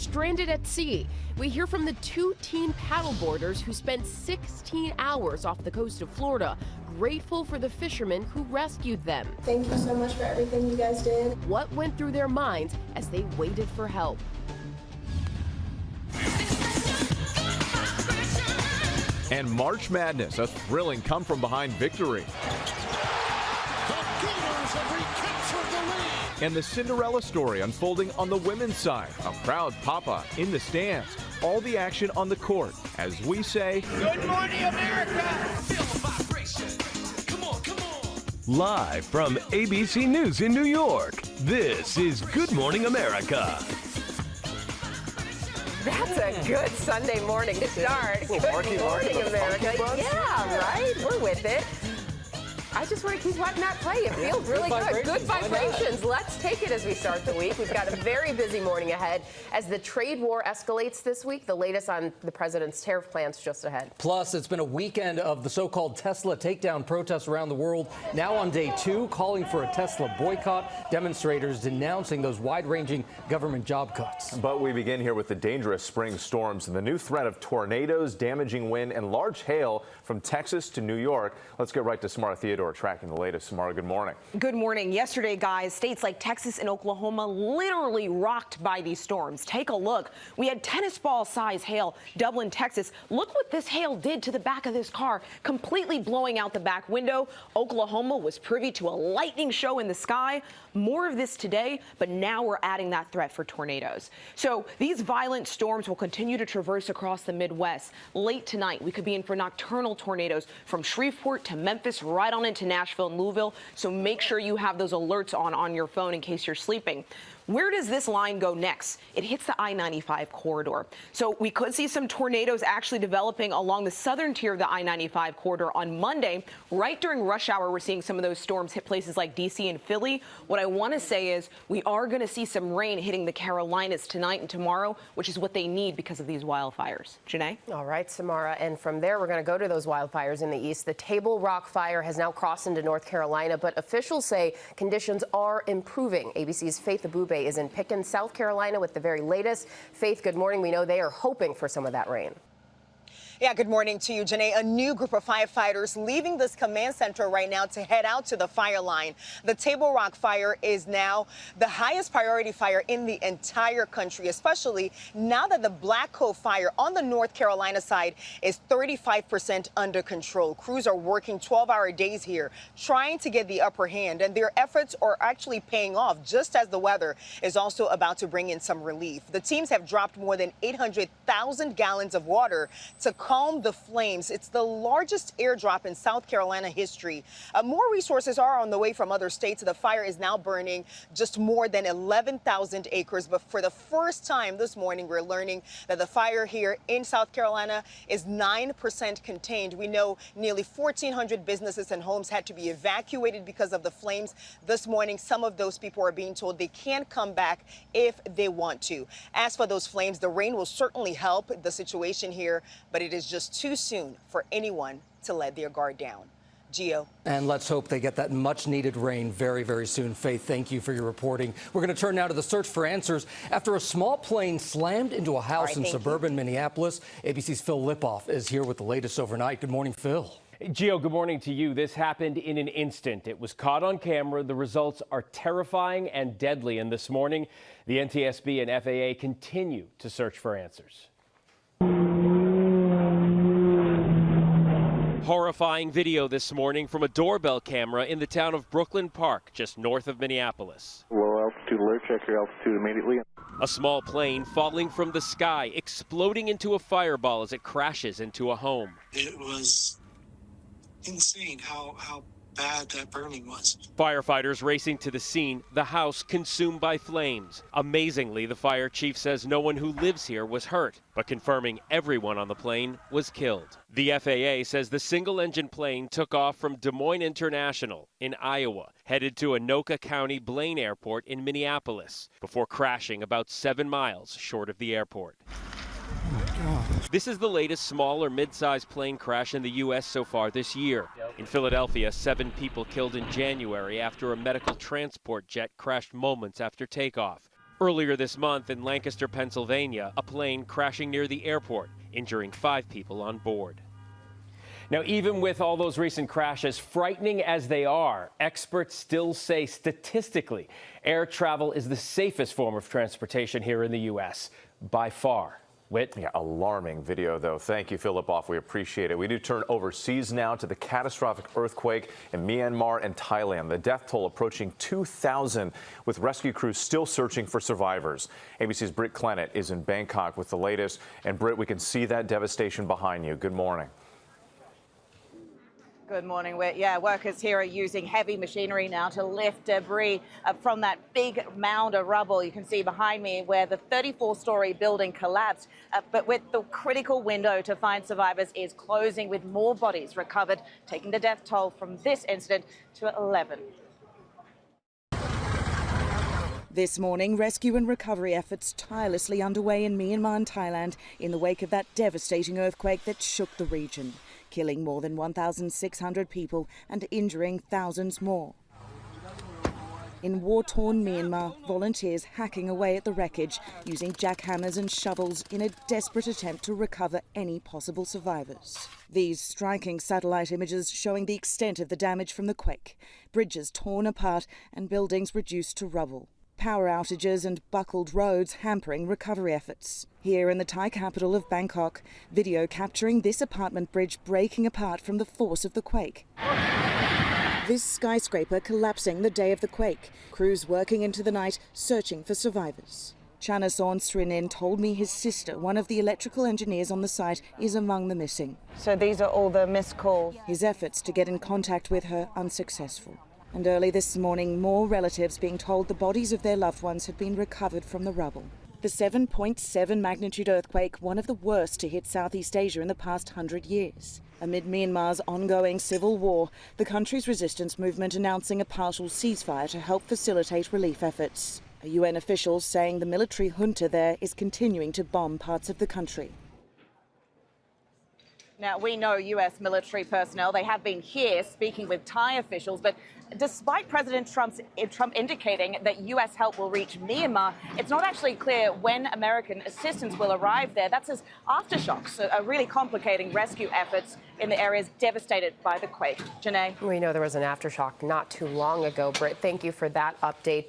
stranded at sea. We hear from the 2 teen paddleboarders who spent 16 hours off the coast of Florida, grateful for the fishermen who rescued them. Thank you so much for everything you guys did. What went through their minds as they waited for help? And March Madness, a thrilling come-from-behind victory. And the Cinderella story unfolding on the women's side. A proud papa in the stands. All the action on the court as we say, Good morning, America! Feel the vibration. Come on, come on. Live from ABC News in New York, this is Good Morning America. That's a good Sunday morning to start. Good morning, America. Yeah, right? We're with it. I just want to keep letting that play. It feels really good. Good vibrations. Let's take it as we start the week. We've got a very busy morning ahead as the trade war escalates this week. The latest on the president's tariff plans just ahead. Plus, it's been a weekend of the so-called Tesla takedown protests around the world. Now on day 2, calling for a Tesla boycott. Demonstrators denouncing those wide-ranging government job cuts. But we begin here with the dangerous spring storms and the new threat of tornadoes, damaging wind, and large hail from Texas to New York. Let's get right to Samara Theodore tracking the latest. Samara, good morning. Good morning. Yesterday, guys, states like Texas and Oklahoma literally rocked by these storms. Take a look. We had tennis ball size hail, Dublin, Texas. Look what this hail did to the back of this car, completely blowing out the back window. Oklahoma was privy to a lightning show in the sky. More of this today, but now we're adding that threat for tornadoes. So these violent storms will continue to traverse across the Midwest. Late tonight, we could be in for nocturnal tornadoes from Shreveport to Memphis, right on into Nashville and Louisville. So make sure you have those alerts on your phone in case you're sleeping. Where does this line go next? It hits the I-95 corridor. So we could see some tornadoes actually developing along the southern tier of the I-95 corridor on Monday. Right during rush hour, we're seeing some of those storms hit places like D.C. and Philly. What I want to say is we are going to see some rain hitting the Carolinas tonight and tomorrow, which is what they need because of these wildfires. Janae? All right, Samara. And from there, we're going to go to those wildfires in the east. The Table Rock fire has now crossed into North Carolina, but officials say conditions are improving. ABC's Faith Abube is in Pickens, South Carolina with the very latest. Faith, good morning. We know they are hoping for some of that rain. Yeah, good morning to you, Janae. A new group of firefighters leaving this command center right now to head out to the fire line. The Table Rock fire is now the highest priority fire in the entire country, especially now that the Black Cove fire on the North Carolina side is 35% under control. Crews are working 12-hour days here, trying to get the upper hand, and their efforts are actually paying off just as the weather is also about to bring in some relief. The teams have dropped more than 800,000 gallons of water to calm the flames. It's the largest airdrop in South Carolina history. More resources are on the way from other states. The fire is now burning just more than 11,000 acres. But for the first time this morning, we're learning that the fire here in South Carolina is 9% contained. We know nearly 1,400 businesses and homes had to be evacuated because of the flames. This morning, some of those people are being told they can't come back if they want to. As for those flames, the rain will certainly help the situation here, but it is just too soon for anyone to let their guard down. Gio. And let's hope they get that much needed rain very, very soon. Faith, thank you for your reporting. We're going to turn now to the search for answers after a small plane slammed into a house in suburban Minneapolis. ABC's Phil Lipoff is here with the latest overnight. Good morning, Phil. Gio, good morning to you. This happened in an instant. It was caught on camera. The results are terrifying and deadly. And this morning, the NTSB and FAA continue to search for answers. Horrifying video this morning from a doorbell camera in the town of Brooklyn Park, just north of Minneapolis. Low altitude alert, check your altitude immediately. A small plane falling from the sky, exploding into a fireball as it crashes into a home. It was insane how bad that burning was. Firefighters racing to the scene, the house consumed by flames. Amazingly, the fire chief says no one who lives here was hurt, but confirming everyone on the plane was killed. The FAA says the single-engine plane took off from Des Moines International in Iowa, headed to Anoka County Blaine Airport in Minneapolis, before crashing about 7 miles short of the airport. This is the latest small or mid-sized plane crash in the U.S. so far this year. In Philadelphia, 7 people killed in January after a medical transport jet crashed moments after takeoff. Earlier this month in Lancaster, Pennsylvania, a plane crashing near the airport, injuring 5 people on board. Now, even with all those recent crashes, frightening as they are, experts still say statistically, air travel is the safest form of transportation here in the U.S. by far. Whit? Yeah, alarming video, though. Thank you, Philip. We appreciate it. We do turn overseas now to the catastrophic earthquake in Myanmar and Thailand. The death toll approaching 2,000, with rescue crews still searching for survivors. ABC's Britt Clennett is in Bangkok with the latest. And Britt, we can see that devastation behind you. Good morning. Good morning. Workers here are using heavy machinery now to lift debris from that big mound of rubble you can see behind me where the 34-story building collapsed. But with the critical window to find survivors is closing, with more bodies recovered, taking the death toll from this incident to 11. This morning, rescue and recovery efforts tirelessly underway in Myanmar and Thailand in the wake of that devastating earthquake that shook the region, killing more than 1,600 people and injuring thousands more. In war-torn Myanmar, volunteers hacking away at the wreckage, using jackhammers and shovels in a desperate attempt to recover any possible survivors. These striking satellite images showing the extent of the damage from the quake, bridges torn apart and buildings reduced to rubble. Power outages and buckled roads hampering recovery efforts. Here in the Thai capital of Bangkok, video capturing this apartment bridge breaking apart from the force of the quake. This skyscraper collapsing the day of the quake. Crews working into the night, searching for survivors. Chanasorn Srinin told me his sister, one of the electrical engineers on the site, is among the missing. So these are all the missed calls? His efforts to get in contact with her unsuccessful. And early this morning, more relatives being told the bodies of their loved ones had been recovered from the rubble. The 7.7 magnitude earthquake, one of the worst to hit Southeast Asia in the past 100 years. Amid Myanmar's ongoing civil war, the country's resistance movement announcing a partial ceasefire to help facilitate relief efforts. A UN official saying the military junta there is continuing to bomb parts of the country. Now, we know U.S. military personnel, they have been here speaking with Thai officials, but despite President Trump indicating that U.S. help will reach Myanmar, it's not actually clear when American assistance will arrive there. That's as aftershocks are really complicating rescue efforts in the areas devastated by the quake. Janae? We know there was an aftershock not too long ago. Britt, thank you for that update.